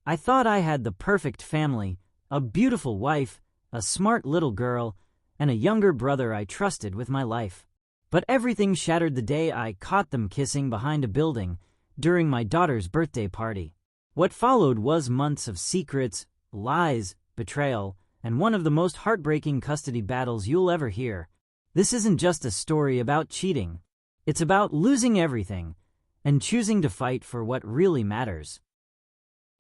I thought I had the perfect family, a beautiful wife, a smart little girl, and a younger brother I trusted with my life. But everything shattered the day I caught them kissing behind a building during my daughter's birthday party. What followed was months of secrets, lies, betrayal, and one of the most heartbreaking custody battles you'll ever hear. This isn't just a story about cheating. It's about losing everything and choosing to fight for what really matters.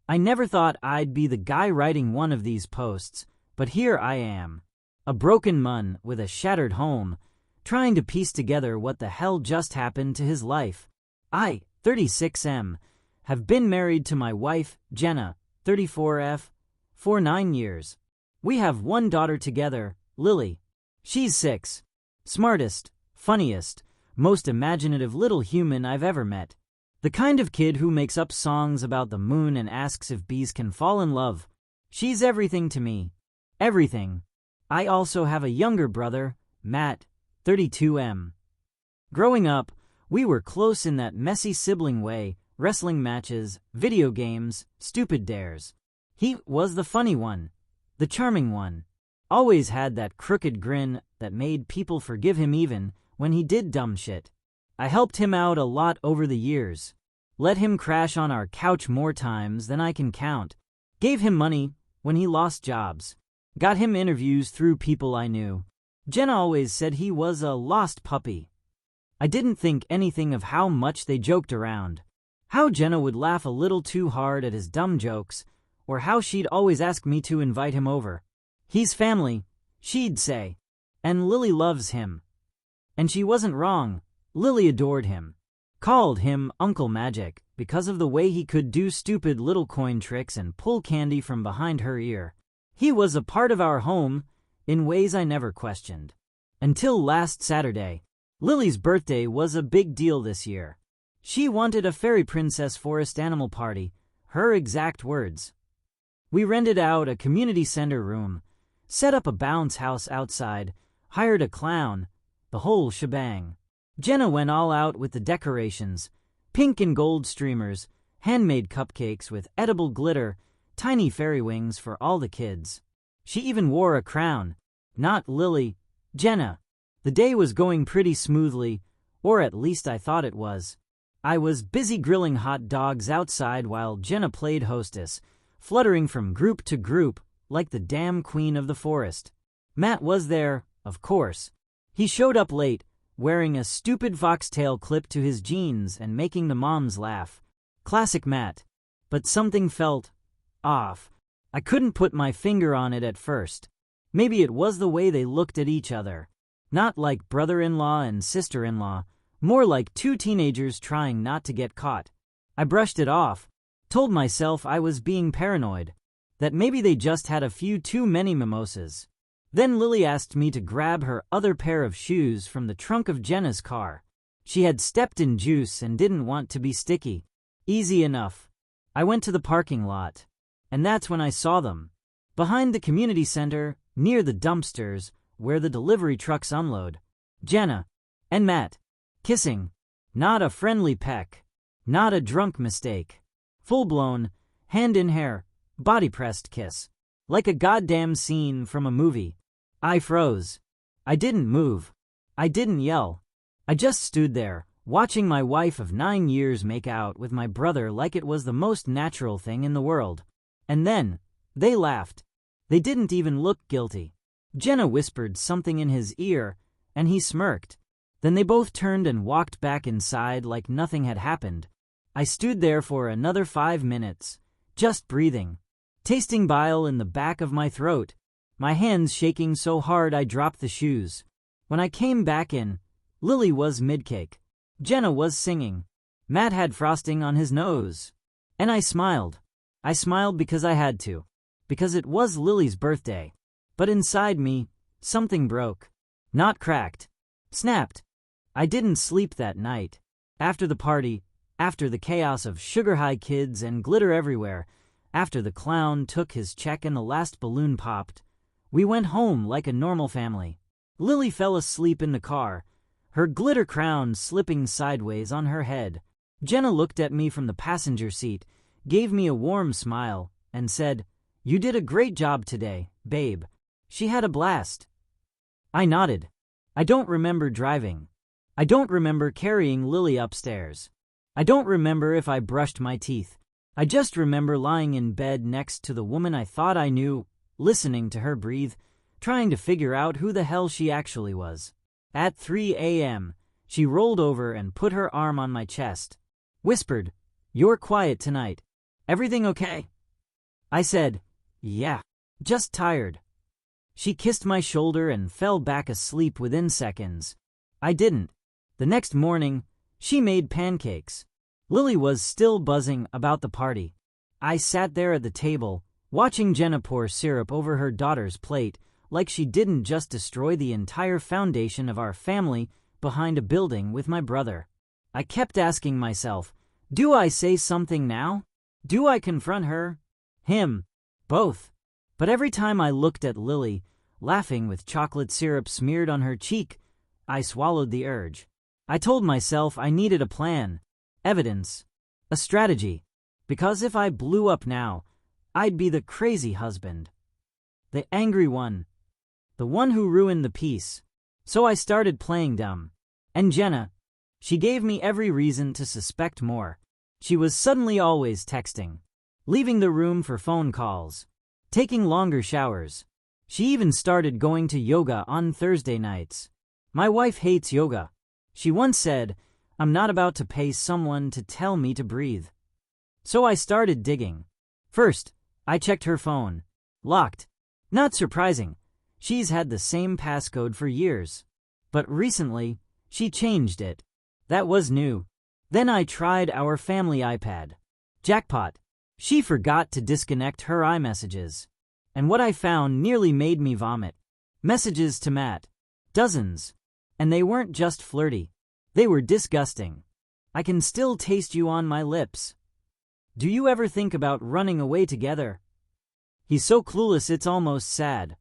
I never thought I'd be the guy writing one of these posts, but here I am, a broken man with a shattered home, trying to piece together what the hell just happened to his life. I, 36M, have been married to my wife, Jenna, 34F, for 9 years. We have one daughter together, Lily. She's 6. Smartest, funniest, most imaginative little human I've ever met. The kind of kid who makes up songs about the moon and asks if bees can fall in love. She's everything to me. Everything. I also have a younger brother, Matt, 32M. Growing up, we were close in that messy sibling way, wrestling matches, video games, stupid dares. He was the funny one, the charming one. Always had that crooked grin that made people forgive him even when he did dumb shit. I helped him out a lot over the years. Let him crash on our couch more times than I can count. Gave him money when he lost jobs. Got him interviews through people I knew. Jenna always said he was a lost puppy. I didn't think anything of how much they joked around. How Jenna would laugh a little too hard at his dumb jokes, or how she'd always ask me to invite him over. He's family, she'd say. And Lily loves him. And she wasn't wrong. Lily adored him. Called him Uncle Magic because of the way he could do stupid little coin tricks and pull candy from behind her ear. He was a part of our home in ways I never questioned. Until last Saturday. Lily's birthday was a big deal this year. She wanted a fairy princess forest animal party, her exact words. We rented out a community center room, set up a bounce house outside, hired a clown, the whole shebang. Jenna went all out with the decorations, pink and gold streamers, handmade cupcakes with edible glitter, tiny fairy wings for all the kids. She even wore a crown. Not Lily, Jenna. The day was going pretty smoothly, or at least I thought it was. I was busy grilling hot dogs outside while Jenna played hostess, fluttering from group to group like the damn queen of the forest. Matt was there, of course. He showed up late, wearing a stupid foxtail clip to his jeans and making the moms laugh. Classic Matt. But something felt off. I couldn't put my finger on it at first. Maybe it was the way they looked at each other. Not like brother-in-law and sister-in-law, more like two teenagers trying not to get caught. I brushed it off, told myself I was being paranoid, that maybe they just had a few too many mimosas. Then Lily asked me to grab her other pair of shoes from the trunk of Jenna's car. She had stepped in juice and didn't want to be sticky. Easy enough. I went to the parking lot, and that's when I saw them. Behind the community center, near the dumpsters, where the delivery trucks unload. Jenna and Matt. Kissing. Not a friendly peck. Not a drunk mistake. Full-blown, hand-in-hair, body-pressed kiss. Like a goddamn scene from a movie. I froze. I didn't move. I didn't yell. I just stood there, watching my wife of 9 years make out with my brother like it was the most natural thing in the world. And then, they laughed. They didn't even look guilty. Jenna whispered something in his ear, and he smirked. Then they both turned and walked back inside like nothing had happened. I stood there for another 5 minutes, just breathing, tasting bile in the back of my throat, my hands shaking so hard I dropped the shoes. When I came back in, Lily was mid-cake. Jenna was singing. Matt had frosting on his nose. And I smiled. I smiled because I had to. Because it was Lily's birthday. But inside me, something broke. Not cracked. Snapped. I didn't sleep that night. After the party, after the chaos of sugar-high kids and glitter everywhere, after the clown took his check and the last balloon popped, we went home like a normal family. Lily fell asleep in the car, her glitter crown slipping sideways on her head. Jenna looked at me from the passenger seat, gave me a warm smile, and said, "You did a great job today, babe. She had a blast." I nodded. I don't remember driving. I don't remember carrying Lily upstairs. I don't remember if I brushed my teeth. I just remember lying in bed next to the woman I thought I knew, listening to her breathe, trying to figure out who the hell she actually was. At 3 a.m., she rolled over and put her arm on my chest, whispered, "You're quiet tonight. Everything okay?" I said, "Yeah, just tired." She kissed my shoulder and fell back asleep within seconds. I didn't. The next morning, she made pancakes. Lily was still buzzing about the party. I sat there at the table, watching Jenna pour syrup over her daughter's plate, like she didn't just destroy the entire foundation of our family behind a building with my brother. I kept asking myself, do I say something now? Do I confront her? Him? Both. But every time I looked at Lily, laughing with chocolate syrup smeared on her cheek, I swallowed the urge. I told myself I needed a plan, evidence, a strategy, because if I blew up now, I'd be the crazy husband, the angry one, the one who ruined the peace. So I started playing dumb. And Jenna, she gave me every reason to suspect more. She was suddenly always texting, leaving the room for phone calls, taking longer showers. She even started going to yoga on Thursday nights. My wife hates yoga. She once said, "I'm not about to pay someone to tell me to breathe." So I started digging. First, I checked her phone. Locked. Not surprising. She's had the same passcode for years. But recently, she changed it. That was new. Then I tried our family iPad. Jackpot. She forgot to disconnect her iMessages. And what I found nearly made me vomit. Messages to Matt. Dozens. And they weren't just flirty. They were disgusting. "I can still taste you on my lips. Do you ever think about running away together? He's so clueless it's almost sad.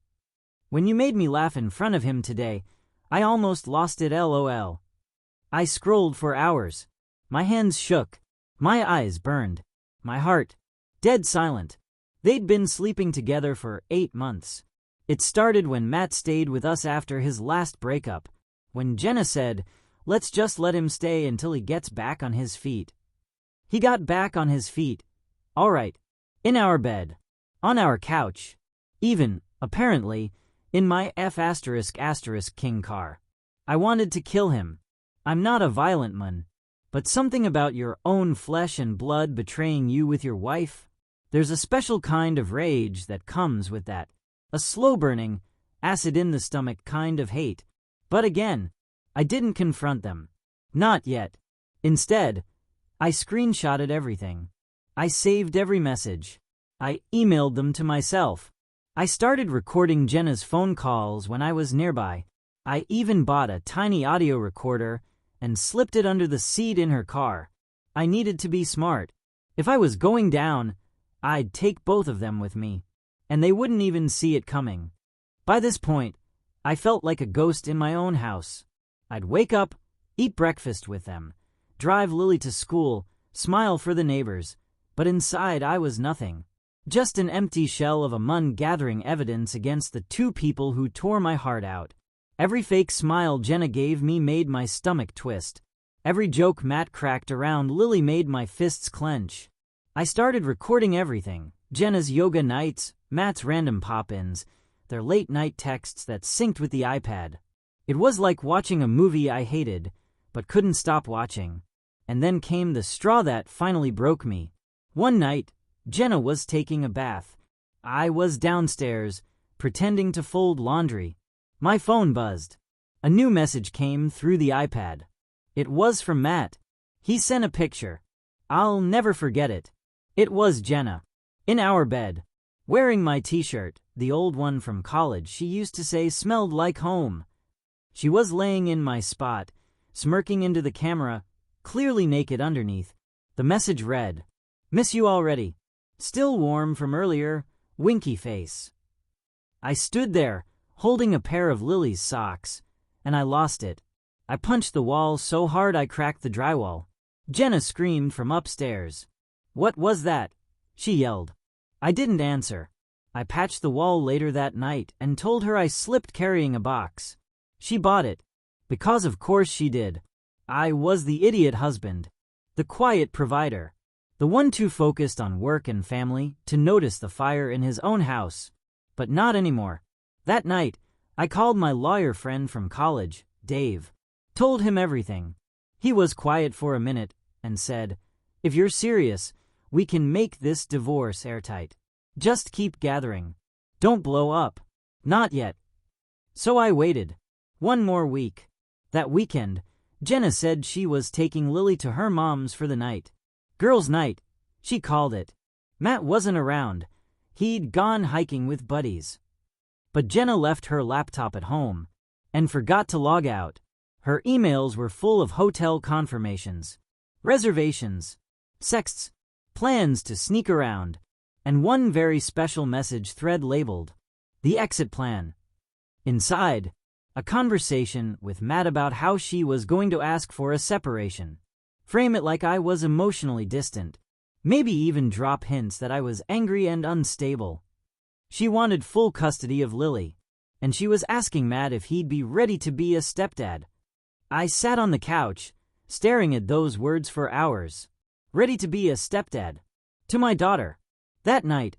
When you made me laugh in front of him today, I almost lost it, LOL." I scrolled for hours. My hands shook. My eyes burned. My heart dead silent. They'd been sleeping together for 8 months. It started when Matt stayed with us after his last breakup, when Jenna said, "Let's just let him stay until he gets back on his feet." He got back on his feet. All right. In our bed. On our couch. Even, apparently, in my F***king car. I wanted to kill him. I'm not a violent man. But something about your own flesh and blood betraying you with your wife? There's a special kind of rage that comes with that. A slow-burning, acid-in-the-stomach kind of hate. But again, I didn't confront them. Not yet. Instead, I screenshotted everything. I saved every message. I emailed them to myself. I started recording Jenna's phone calls when I was nearby. I even bought a tiny audio recorder and slipped it under the seat in her car. I needed to be smart. If I was going down, I'd take both of them with me, and they wouldn't even see it coming. By this point, I felt like a ghost in my own house. I'd wake up, eat breakfast with them, drive Lily to school, smile for the neighbors, but inside I was nothing. Just an empty shell of a mun gathering evidence against the two people who tore my heart out. Every fake smile Jenna gave me made my stomach twist. Every joke Matt cracked around Lily made my fists clench. I started recording everything. Jenna's yoga nights, Matt's random pop-ins, their late-night texts that synced with the iPad. It was like watching a movie I hated, but couldn't stop watching. And then came the straw that finally broke me. One night, Jenna was taking a bath. I was downstairs, pretending to fold laundry. My phone buzzed. A new message came through the iPad. It was from Matt. He sent a picture. I'll never forget it. It was Jenna. In our bed. Wearing my t-shirt, the old one from college she used to say smelled like home. She was laying in my spot, smirking into the camera, clearly naked underneath. The message read, "Miss you already. Still warm from earlier, winky face." I stood there, holding a pair of Lily's socks, and I lost it. I punched the wall so hard I cracked the drywall. Jenna screamed from upstairs. "What was that?" she yelled. I didn't answer. I patched the wall later that night and told her I slipped carrying a box. She bought it. Because of course she did. I was the idiot husband. The quiet provider. The one too focused on work and family to notice the fire in his own house. But not anymore. That night, I called my lawyer friend from college, Dave. Told him everything. He was quiet for a minute and said, "If you're serious, we can make this divorce airtight. Just keep gathering. Don't blow up. Not yet." So I waited. One more week. That weekend, Jenna said she was taking Lily to her mom's for the night. Girls' night, she called it. Matt wasn't around. He'd gone hiking with buddies. But Jenna left her laptop at home and forgot to log out. Her emails were full of hotel confirmations, reservations, sexts, plans to sneak around, and one very special message thread labeled, "The Exit Plan." Inside, a conversation with Matt about how she was going to ask for a separation. Frame it like I was emotionally distant. Maybe even drop hints that I was angry and unstable. She wanted full custody of Lily, and she was asking Matt if he'd be ready to be a stepdad. I sat on the couch, staring at those words for hours. Ready to be a stepdad. To my daughter. That night,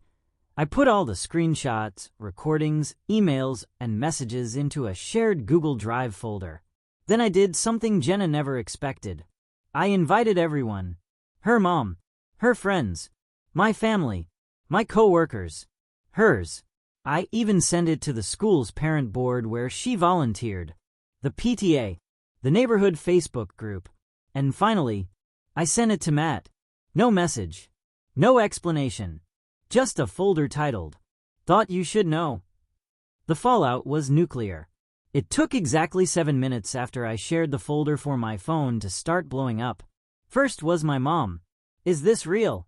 I put all the screenshots, recordings, emails, and messages into a shared Google Drive folder. Then I did something Jenna never expected. I invited everyone. Her mom, her friends, my family, my coworkers, hers. I even sent it to the school's parent board where she volunteered, the PTA, the neighborhood Facebook group, and finally, I sent it to Matt. No message, no explanation, just a folder titled, "Thought You Should Know." The fallout was nuclear. It took exactly 7 minutes after I shared the folder for my phone to start blowing up. First was my mom. "Is this real?"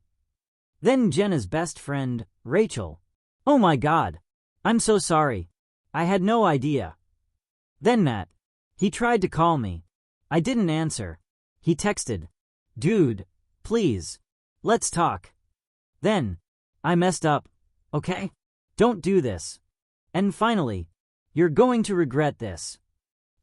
Then Jenna's best friend, Rachel. "Oh my God. I'm so sorry. I had no idea." Then Matt. He tried to call me. I didn't answer. He texted, "Dude, please, let's talk." Then, "I messed up, okay? Don't do this." And finally, "You're going to regret this."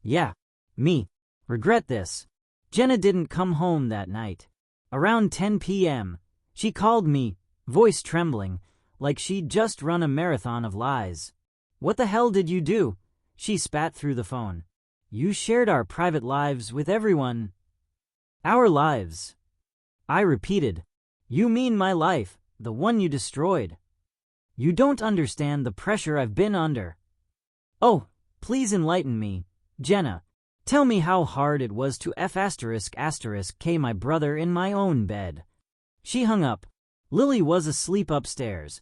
Yeah, me. Regret this. Jenna didn't come home that night. Around 10 p.m., she called me, voice trembling, like she'd just run a marathon of lies. "What the hell did you do?" She spat through the phone. "You shared our private lives with everyone." "Our lives." I repeated. "You mean my life, the one you destroyed. You don't understand the pressure I've been under." "Oh, please enlighten me, Jenna. Tell me how hard it was to F***K my brother in my own bed." She hung up. Lily was asleep upstairs,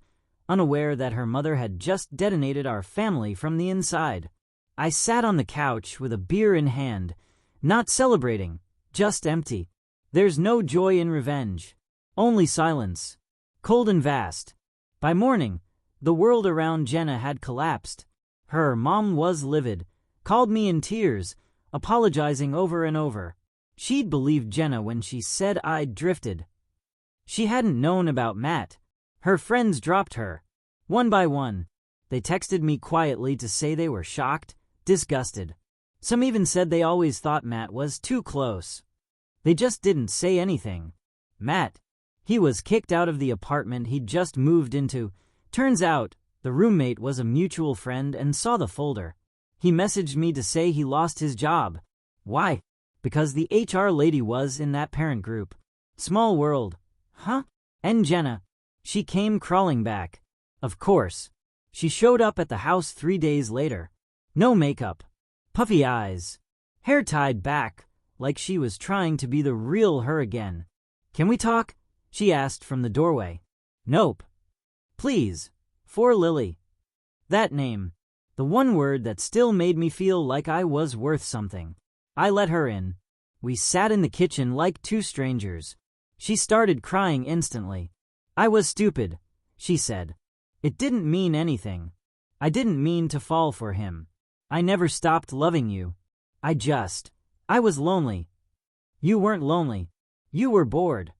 unaware that her mother had just detonated our family from the inside. I sat on the couch with a beer in hand, not celebrating, just empty. There's no joy in revenge. Only silence. Cold and vast. By morning, the world around Jenna had collapsed. Her mom was livid, called me in tears, apologizing over and over. She'd believed Jenna when she said I'd drifted. She hadn't known about Matt. Her friends dropped her. One by one. They texted me quietly to say they were shocked, disgusted. Some even said they always thought Matt was too close. They just didn't say anything. Matt. He was kicked out of the apartment he'd just moved into. Turns out, the roommate was a mutual friend and saw the folder. He messaged me to say he lost his job. Why? Because the HR lady was in that parent group. Small world. Huh? And Jenna. She came crawling back. Of course. She showed up at the house 3 days later. No makeup. Puffy eyes. Hair tied back, like she was trying to be the real her again. "Can we talk?" she asked from the doorway. "Nope. Please. For Lily." That name. The one word that still made me feel like I was worth something. I let her in. We sat in the kitchen like two strangers. She started crying instantly. "I was stupid," she said. "It didn't mean anything. I didn't mean to fall for him. I never stopped loving you. I was lonely." "You weren't lonely. You were bored."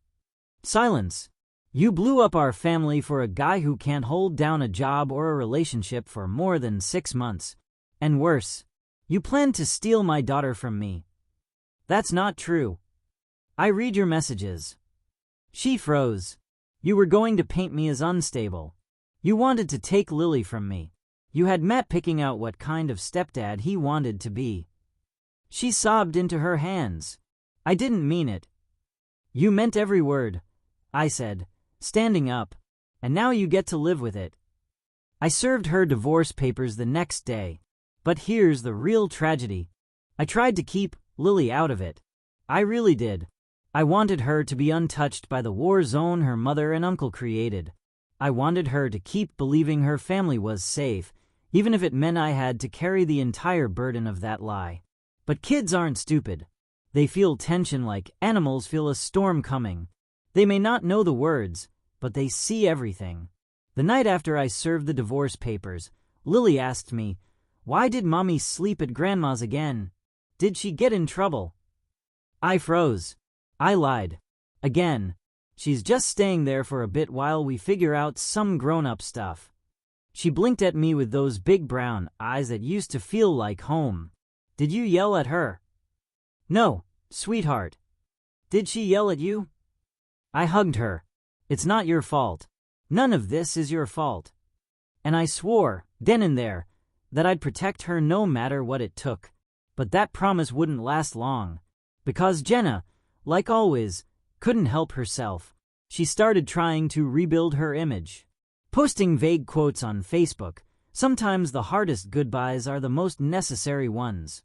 Silence. You blew up our family for a guy who can't hold down a job or a relationship for more than 6 months. And worse, you planned to steal my daughter from me. That's not true. I read your messages. She froze. You were going to paint me as unstable. You wanted to take Lily from me. You had Matt picking out what kind of stepdad he wanted to be. She sobbed into her hands. I didn't mean it. You meant every word, I said, standing up, and now you get to live with it. I served her divorce papers the next day, but here's the real tragedy. I tried to keep Lily out of it. I really did. I wanted her to be untouched by the war zone her mother and uncle created. I wanted her to keep believing her family was safe, even if it meant I had to carry the entire burden of that lie. But kids aren't stupid. They feel tension like animals feel a storm coming. They may not know the words, but they see everything. The night after I served the divorce papers, Lily asked me, "Why did Mommy sleep at Grandma's again? Did she get in trouble?" I froze. I lied. Again. She's just staying there for a bit while we figure out some grown-up stuff. She blinked at me with those big brown eyes that used to feel like home. Did you yell at her? No, sweetheart. Did she yell at you? I hugged her. It's not your fault. None of this is your fault. And I swore, then and there, that I'd protect her no matter what it took. But that promise wouldn't last long. Because Jenna, like always, couldn't help herself. She started trying to rebuild her image. Posting vague quotes on Facebook, sometimes the hardest goodbyes are the most necessary ones.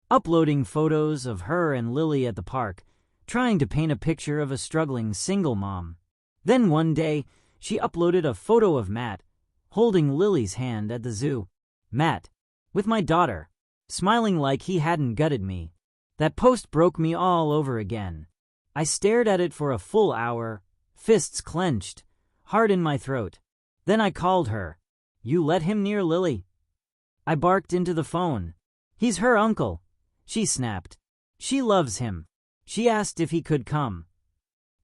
Uploading photos of her and Lily at the park, trying to paint a picture of a struggling single mom. Then one day, she uploaded a photo of Matt, holding Lily's hand at the zoo. Matt, with my daughter, smiling like he hadn't gutted me. That post broke me all over again. I stared at it for a full hour, fists clenched, heart in my throat. Then I called her. You let him near Lily? I barked into the phone. He's her uncle. She snapped. She loves him. She asked if he could come.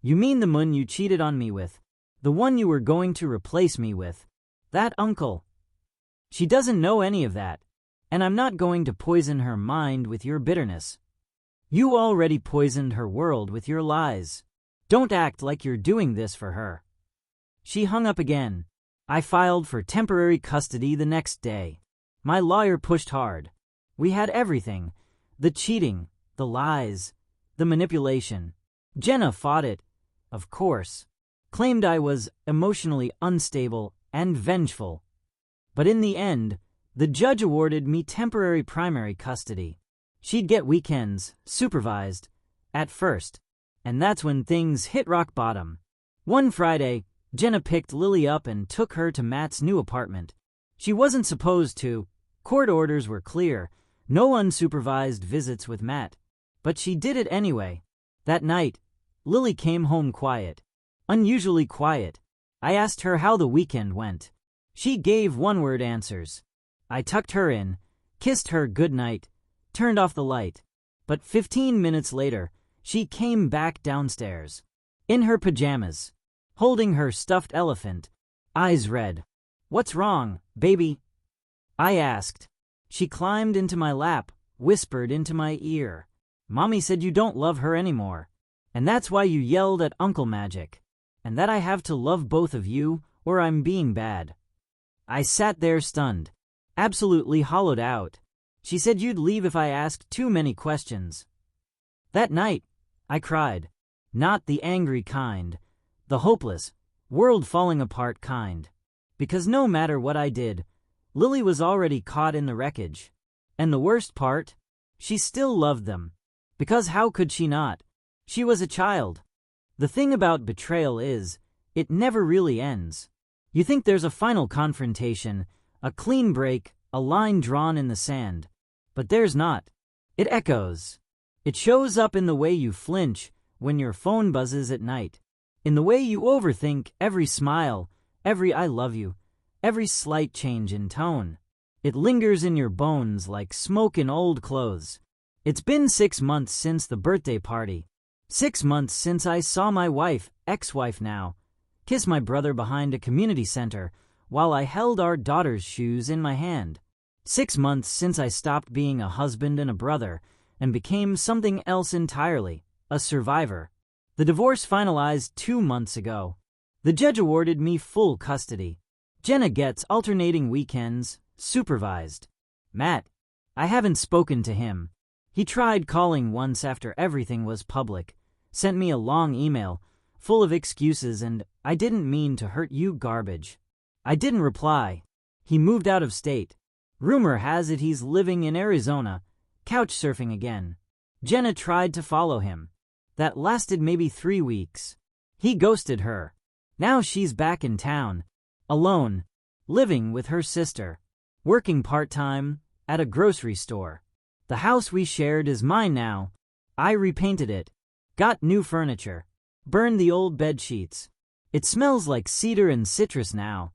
You mean the one you cheated on me with? The one you were going to replace me with? That uncle? She doesn't know any of that. And I'm not going to poison her mind with your bitterness. You already poisoned her world with your lies. Don't act like you're doing this for her. She hung up again. I filed for temporary custody the next day. My lawyer pushed hard. We had everything. The cheating, the lies, the manipulation. Jenna fought it, of course. Claimed I was emotionally unstable and vengeful. But in the end, the judge awarded me temporary primary custody. She'd get weekends, supervised, at first. And that's when things hit rock bottom. One Friday, Jenna picked Lily up and took her to Matt's new apartment. She wasn't supposed to. Court orders were clear. No unsupervised visits with Matt. But she did it anyway. That night, Lily came home quiet. Unusually quiet. I asked her how the weekend went. She gave one-word answers. I tucked her in, kissed her goodnight, turned off the light. But 15 minutes later, she came back downstairs. In her pajamas, holding her stuffed elephant, eyes red. What's wrong, baby? I asked. She climbed into my lap, whispered into my ear. Mommy said you don't love her anymore. And that's why you yelled at Uncle Magic. And that I have to love both of you, or I'm being bad. I sat there stunned, absolutely hollowed out. She said you'd leave if I asked too many questions. That night, I cried. Not the angry kind, the hopeless, world falling apart kind. Because no matter what I did, Lily was already caught in the wreckage. And the worst part? She still loved them. Because how could she not? She was a child. The thing about betrayal is, it never really ends. You think there's a final confrontation, a clean break, a line drawn in the sand. But there's not. It echoes. It shows up in the way you flinch when your phone buzzes at night. In the way you overthink every smile, every I love you, every slight change in tone. It lingers in your bones like smoke in old clothes. It's been 6 months since the birthday party. 6 months since I saw my wife, ex-wife now, kiss my brother behind a community center while I held our daughter's shoes in my hand. 6 months since I stopped being a husband and a brother and became something else entirely, a survivor. The divorce finalized 2 months ago. The judge awarded me full custody. Jenna gets alternating weekends, supervised. Matt, I haven't spoken to him. He tried calling once after everything was public, sent me a long email, full of excuses and "I didn't mean to hurt you" garbage. I didn't reply. He moved out of state. Rumor has it he's living in Arizona, couch surfing again. Jenna tried to follow him. That lasted maybe 3 weeks. He ghosted her. Now she's back in town, alone, living with her sister, working part-time at a grocery store. The house we shared is mine now. I repainted it, got new furniture, burned the old bed sheets. It smells like cedar and citrus now,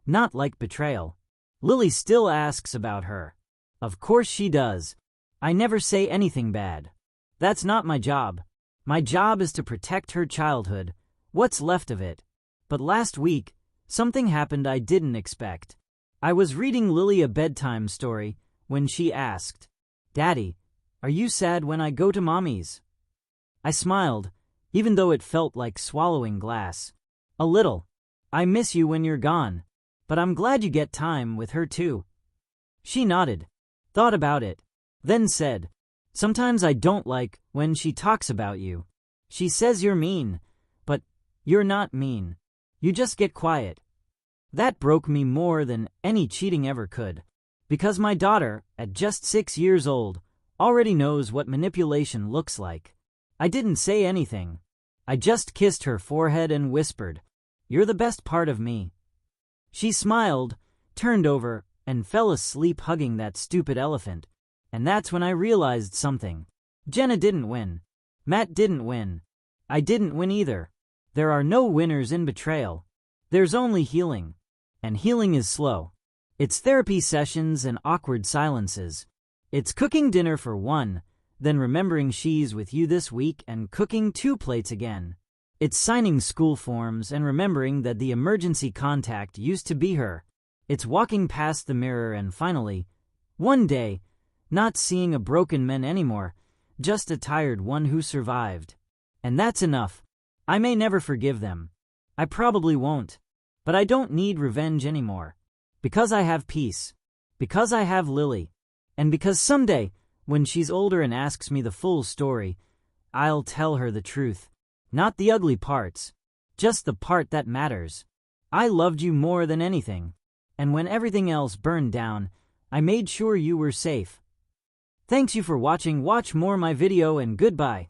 not like betrayal. Lily still asks about her. Of course she does. I never say anything bad. That's not my job. My job is to protect her childhood, what's left of it. But last week, something happened I didn't expect. I was reading Lily a bedtime story when she asked, "Daddy, are you sad when I go to Mommy's?" I smiled, even though it felt like swallowing glass. A little. I miss you when you're gone, but I'm glad you get time with her too. She nodded, thought about it, then said, "Sometimes I don't like when she talks about you. She says you're mean, but you're not mean. You just get quiet." That broke me more than any cheating ever could, because my daughter, at just 6 years old, already knows what manipulation looks like. I didn't say anything. I just kissed her forehead and whispered, "You're the best part of me." She smiled, turned over, and fell asleep hugging that stupid elephant. And that's when I realized something. Jenna didn't win. Matt didn't win. I didn't win either. There are no winners in betrayal. There's only healing. And healing is slow. It's therapy sessions and awkward silences. It's cooking dinner for one, then remembering she's with you this week and cooking 2 plates again. It's signing school forms and remembering that the emergency contact used to be her. It's walking past the mirror and finally, one day, not seeing a broken man anymore, just a tired one who survived. And that's enough. I may never forgive them. I probably won't. But I don't need revenge anymore. Because I have peace. Because I have Lily. And because someday, when she's older and asks me the full story, I'll tell her the truth. Not the ugly parts. Just the part that matters. I loved you more than anything. And when everything else burned down, I made sure you were safe. Thanks you for watching. Watch more my video and goodbye.